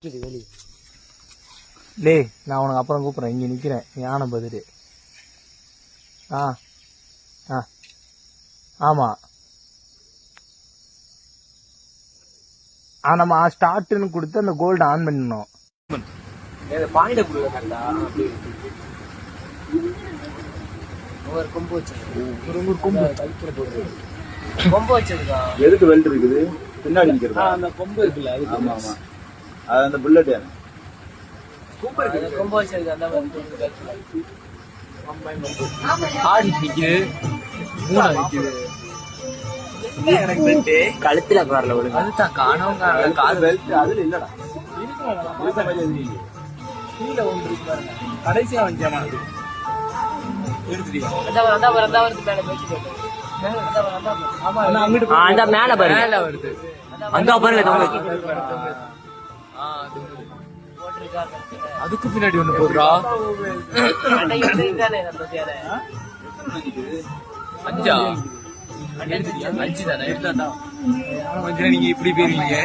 டேய் நான் உனக்கு அப்புறம் கூப்பிட்றேன். இங்கே நிற்கிறேன், யானை பதிரு. ஆ ஆ ஆமாம். நம்ம ஸ்டார்ட்னு கொடுத்து அந்த கோல்டு ஆன் பண்ணிடணும். பாயிண்ட கொடுக்க கரெக்டா ஒரு கொம்பு வச்சிருக்கா. எதுக்கு வெல்ட் இருக்குது பின்னாடி நிக்கிறது? அந்த கொம்பு இருக்குல்ல அது. ஆமா ஆமா, அது அந்த புல்லட் கொம்பு வச்சிருக்கு. அந்த ஆடி நிக்குது, மூணு நிக்குது. எனக்கு பெல்ட் கழுத்துல வரல ஒரு அதுதான் காணவங்க கால் பெல்ட் அதுல இல்லடா. கீழே ஒன்று இருக்கு பாருங்க, கடைசியா வந்துச்சாமா அது எடுத்துட்டீங்க. அந்த மேல பாருங்க, மேல வருது. அங்க பாருங்க அதுக்கு பின்னாடி ஒண்ணு போடுறா. அஞ்சா 5 தானே? நீங்க இப்படி போயிருவீங்க.